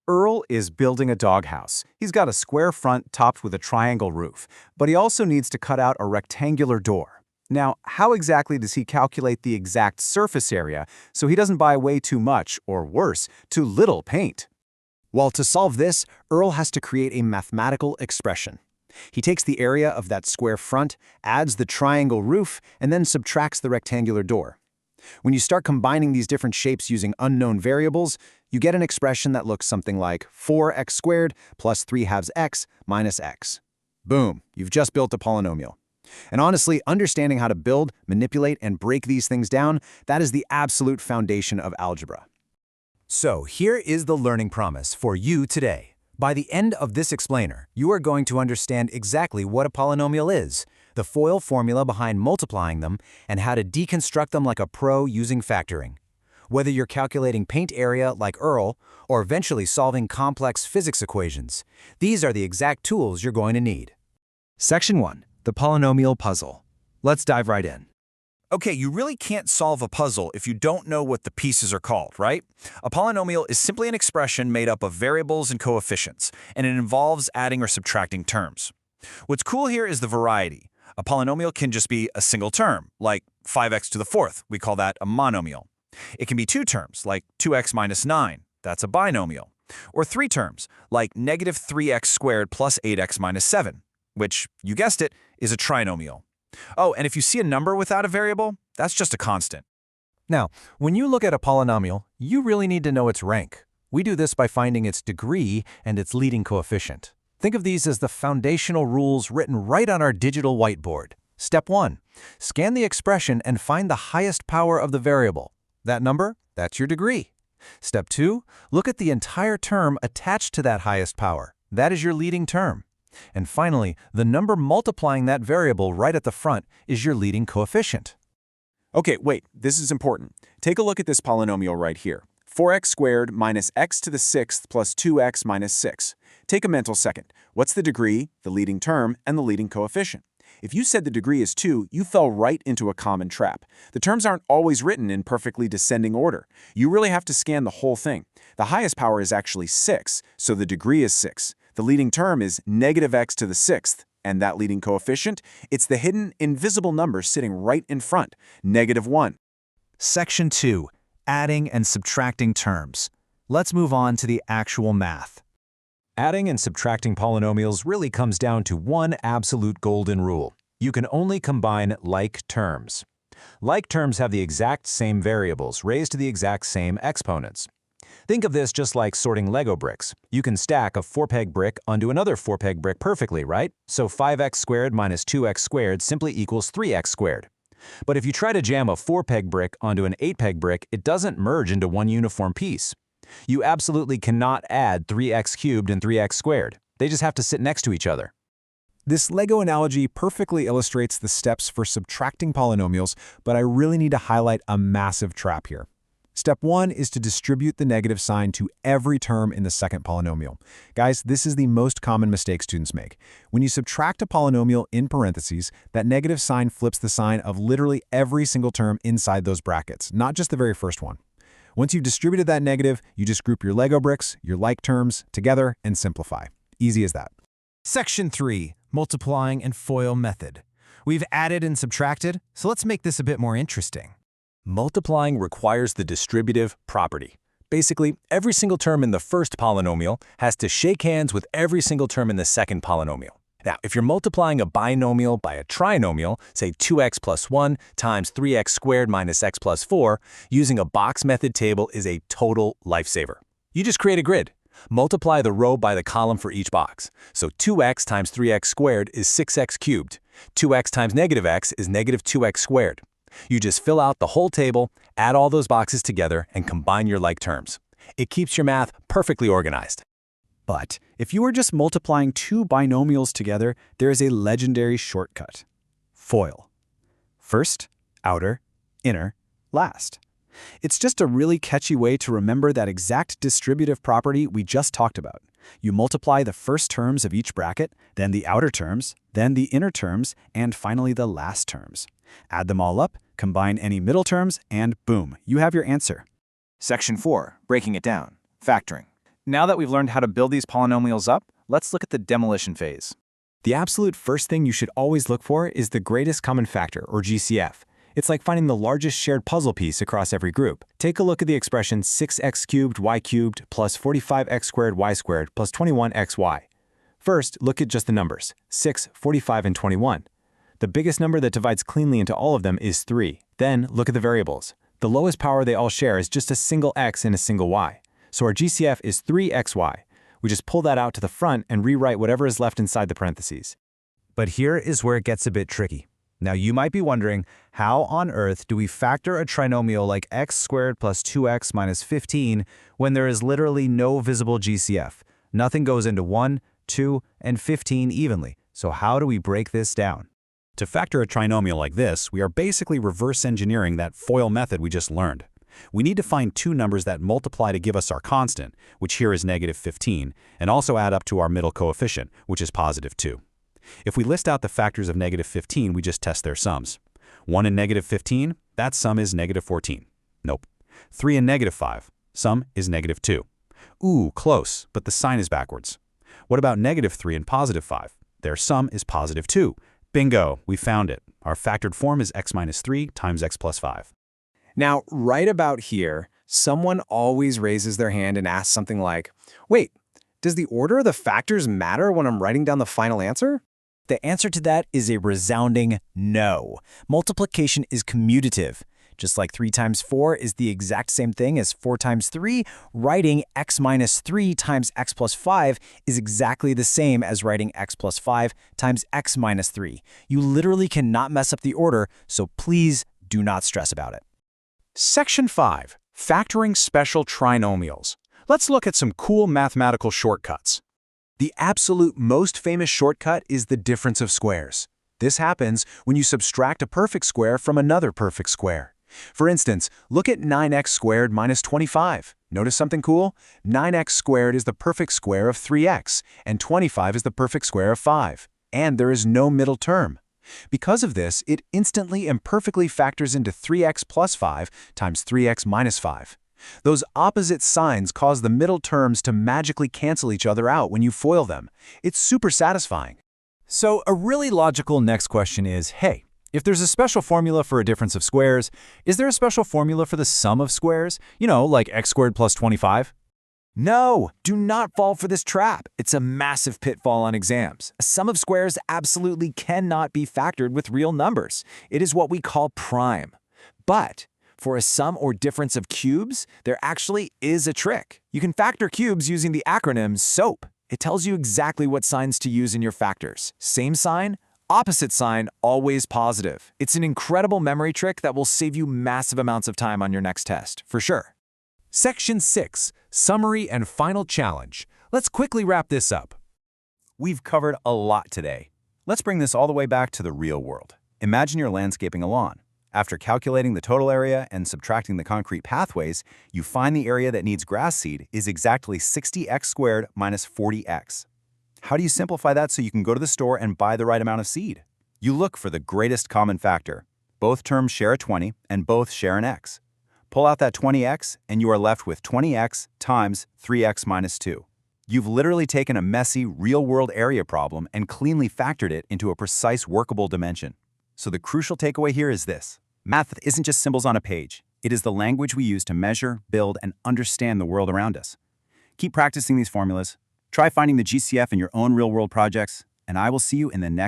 Earl is building a doghouse. He's got a square front topped with a triangle roof, but he also needs to cut out a rectangular door. Now, how exactly does he calculate the exact surface area so he doesn't buy way too much, or worse, too little paint? Well, to solve this, Earl has to create a mathematical expression. He takes the area of that square front, adds the triangle roof, and then subtracts the rectangular door. When you start combining these different shapes using unknown variables, you get an expression that looks something like 4x squared plus 3 halves x minus x. Boom, you've just built a polynomial. And honestly, understanding how to build, manipulate, and break these things down, that is the absolute foundation of algebra. So here is the learning promise for you today. By the end of this explainer, you are going to understand exactly what a polynomial is, the FOIL formula behind multiplying them, and how to deconstruct them like a pro using factoring. Whether you're calculating paint area like Earl, or eventually solving complex physics equations, these are the exact tools you're going to need. Section 1. The polynomial puzzle. Let's dive right in. Okay, you really can't solve a puzzle if you don't know what the pieces are called, right? A polynomial is simply an expression made up of variables and coefficients, and it involves adding or subtracting terms. What's cool here is the variety. A polynomial can just be a single term, like 5x to the fourth. We call that a monomial. It can be two terms, like 2x minus 9. That's a binomial. Or three terms, like negative 3x squared plus 8x minus 7, which, you guessed it, is a trinomial. Oh, and if you see a number without a variable, that's just a constant. Now, when you look at a polynomial, you really need to know its rank. We do this by finding its degree and its leading coefficient. Think of these as the foundational rules written right on our digital whiteboard. Step 1. Scan the expression and find the highest power of the variable. That number, that's your degree. Step 2. Look at the entire term attached to that highest power. That is your leading term. And finally, the number multiplying that variable right at the front is your leading coefficient. Okay, wait, this is important. Take a look at this polynomial right here. 4x squared minus x to the sixth plus 2x minus 6. Take a mental second. What's the degree, the leading term, and the leading coefficient? If you said the degree is 2, you fell right into a common trap. The terms aren't always written in perfectly descending order. You really have to scan the whole thing. The highest power is actually 6, so the degree is 6. The leading term is negative x to the sixth, and that leading coefficient, it's the hidden, invisible number sitting right in front, negative 1. Section 2. Adding and subtracting terms. Let's move on to the actual math. Adding and subtracting polynomials really comes down to one absolute golden rule. You can only combine like terms. Like terms have the exact same variables raised to the exact same exponents. Think of this just like sorting Lego bricks. You can stack a 4-peg brick onto another 4-peg brick perfectly, right? So 5x squared minus 2x squared simply equals 3x squared. But if you try to jam a 4-peg brick onto an 8-peg brick, it doesn't merge into one uniform piece. You absolutely cannot add 3x cubed and 3x squared. They just have to sit next to each other. This Lego analogy perfectly illustrates the steps for subtracting polynomials, but I really need to highlight a massive trap here. Step 1 is to distribute the negative sign to every term in the second polynomial. Guys, this is the most common mistake students make. When you subtract a polynomial in parentheses, that negative sign flips the sign of literally every single term inside those brackets, not just the very first one. Once you've distributed that negative, you just group your Lego bricks, your like terms, together and simplify. Easy as that. Section 3. Multiplying and FOIL method. We've added and subtracted, so let's make this a bit more interesting. Multiplying requires the distributive property. Basically, every single term in the first polynomial has to shake hands with every single term in the second polynomial. Now, if you're multiplying a binomial by a trinomial, say 2x plus 1 times 3x squared minus x plus 4, using a box method table is a total lifesaver. You just create a grid. Multiply the row by the column for each box. So 2x times 3x squared is 6x cubed. 2x times negative x is negative 2x squared. You just fill out the whole table, add all those boxes together, and combine your like terms. It keeps your math perfectly organized. But if you are just multiplying two binomials together, there is a legendary shortcut. FOIL. First, outer, inner, last. It's just a really catchy way to remember that exact distributive property we just talked about. You multiply the first terms of each bracket, then the outer terms, then the inner terms, and finally the last terms. Add them all up, combine any middle terms, and boom, you have your answer. Section 4. Breaking it down. Factoring. Now that we've learned how to build these polynomials up, let's look at the demolition phase. The absolute first thing you should always look for is the greatest common factor, or GCF. It's like finding the largest shared puzzle piece across every group. Take a look at the expression 6x cubed y cubed plus 45x squared y squared plus 21xy. First, look at just the numbers, 6, 45, and 21. The biggest number that divides cleanly into all of them is 3. Then, look at the variables. The lowest power they all share is just a single x and a single y. So our GCF is 3xy. We just pull that out to the front and rewrite whatever is left inside the parentheses. But here is where it gets a bit tricky. Now you might be wondering, how on earth do we factor a trinomial like x squared plus 2x minus 15 when there is literally no visible GCF? Nothing goes into 1, 2, and 15 evenly. So how do we break this down? To factor a trinomial like this, we are basically reverse engineering that FOIL method we just learned. We need to find two numbers that multiply to give us our constant, which here is negative 15, and also add up to our middle coefficient, which is positive 2. If we list out the factors of negative 15, we just test their sums. 1 and negative 15, that sum is negative 14. Nope. 3 and negative 5, sum is negative 2. Ooh, close, but the sign is backwards. What about negative 3 and positive 5? Their sum is positive 2. Bingo, we found it. Our factored form is x minus 3 times x plus 5. Now, right about here, someone always raises their hand and asks something like, wait, does the order of the factors matter when I'm writing down the final answer? The answer to that is a resounding no. Multiplication is commutative. Just like 3 times 4 is the exact same thing as 4 times 3, writing x minus 3 times x plus 5 is exactly the same as writing x plus 5 times x minus 3. You literally cannot mess up the order, so please do not stress about it. Section 5. Factoring special trinomials. Let's look at some cool mathematical shortcuts. The absolute most famous shortcut is the difference of squares. This happens when you subtract a perfect square from another perfect square. For instance, look at 9x squared minus 25. Notice something cool? 9x squared is the perfect square of 3x, and 25 is the perfect square of 5. And there is no middle term. Because of this, it instantly and perfectly factors into 3x plus 5 times 3x minus 5. Those opposite signs cause the middle terms to magically cancel each other out when you FOIL them. It's super satisfying. So a really logical next question is, hey, if there's a special formula for a difference of squares, is there a special formula for the sum of squares? You know, like x squared plus 25? No, do not fall for this trap. It's a massive pitfall on exams. A sum of squares absolutely cannot be factored with real numbers. It is what we call prime. But for a sum or difference of cubes, there actually is a trick. You can factor cubes using the acronym SOAP. It tells you exactly what signs to use in your factors. Same sign, opposite sign, always positive. It's an incredible memory trick that will save you massive amounts of time on your next test, for sure. Section 6. Summary and Final Challenge. Let's quickly wrap this up. We've covered a lot today. Let's bring this all the way back to the real world. Imagine you're landscaping a lawn. After calculating the total area and subtracting the concrete pathways, you find the area that needs grass seed is exactly 60x squared minus 40x. How do you simplify that so you can go to the store and buy the right amount of seed? You look for the greatest common factor. Both terms share a 20 and both share an x. Pull out that 20x and you are left with 20x times 3x minus 2. You've literally taken a messy, real-world area problem and cleanly factored it into a precise workable dimension. So the crucial takeaway here is this. Math isn't just symbols on a page. It is the language we use to measure, build, and understand the world around us. Keep practicing these formulas. Try finding the GCF in your own real-world projects, and I will see you in the next